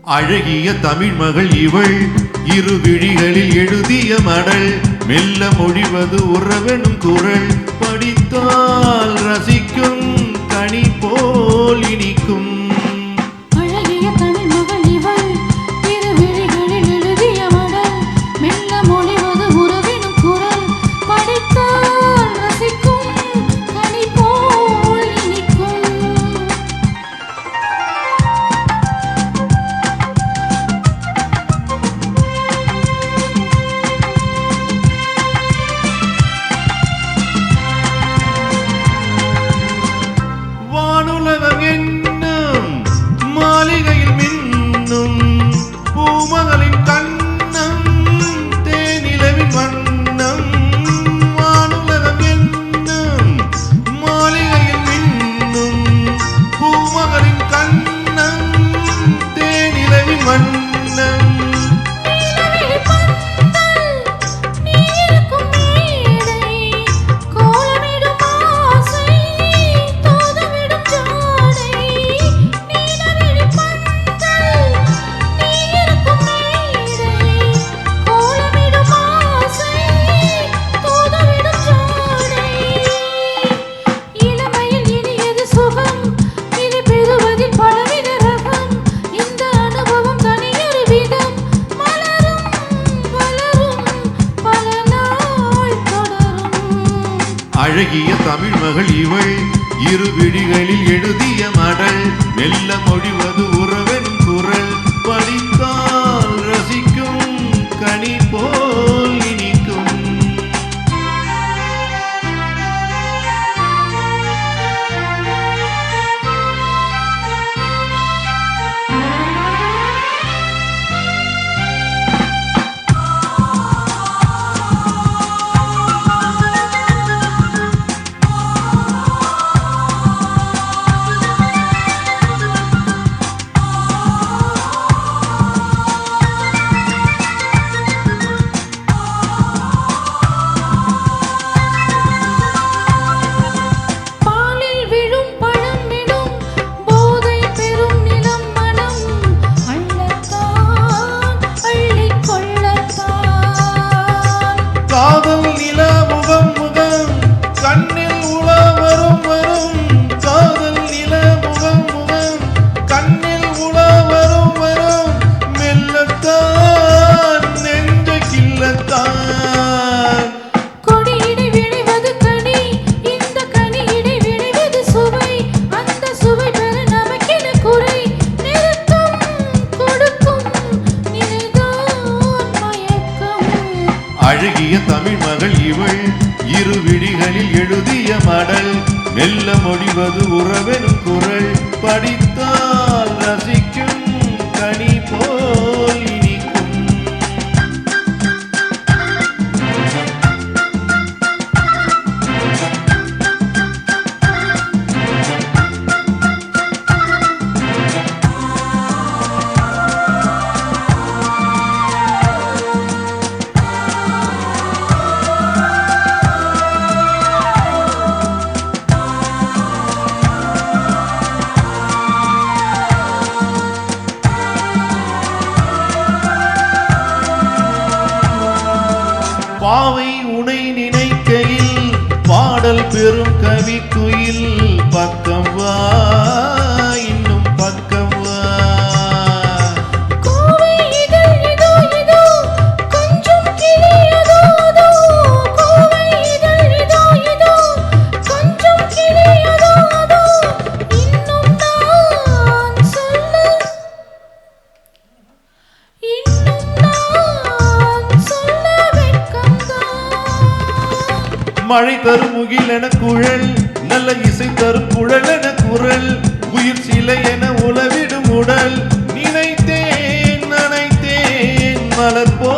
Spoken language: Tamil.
அழகிய தமிழ் மகள் இவள் இரு விழிகளில் எழுதிய மடல் மெல்ல மொழிவது உறவெனும் குரல் படித்தால் ரசிக்கும் கனி போல் இனிக்கும். அழகிய தமிழ் மகள் இவள் இரு விழிகளில் எழுதிய மடல் மெல்ல மொழிவது உறவெனும் குரல் படித்தால் ரசிக்கும் கனி போல் இனிக்கும். வானுலகம் என்னும் மாளிகையில் மின்னும் பூமகளின் கண்ணம் தேனிலவின் வண்ணம். வானுலகம் என்னும் மாளிகையில் மின்னும் பூமகளின் கண்ணம் தேனிலவின் வண்ணம். அழகிய தமிழ் மகள் இவள் இரு விழிகளில் எழுதிய மடல் மெல்ல மொழிவது உறவெனும் குரல் படித்தால் ரசிக்கும் கனி போல் இனிக்கும். காதல் நிலா முகம் முகம் கண்ணில் உலா வரும் வரும். காதல் நிலா முகம் முகம் கண்ணில் உலா வரும் வரும். மெல்லத்தான் நெஞ்ச கிள்ளத்தான் கொடியிடை விளைவது கனி இந்த கனியிடை விளைவது சுவை அந்த சுவை பெற நமக்கென குறை நிறுத்தம் கொடுக்கும் நிலைதான் மயக்கம். அழகிய தமிழ் மகள் இவள் இரு விழிகளில் எழுதிய மடல் மெல்ல மொழிவது உறவெனும் குரல் படித்தால் ரசிக்கும் கனி போல் இனிக்கும். பாவை உனை நினைக்கையில் பாடல் பெரும் கவி குயில் பக்கம் வா இன்னும் பக்கம் வா. கோவை இதழ் இதோ இதோ கொஞ்சம் கிளியதோ அதோ. கோவை இதழ் இதோ இதோ கொஞ்சம் கிளியதோ அதோ. இன்னும் நான் சொல்ல மழை தரும் முகில் என குழல் நல்ல இசை தரும் குழல் என குரல் உயிர் சிலை என உலவிடும் உடல் நினைத்தேன் நனைத்தேன் மலர் போ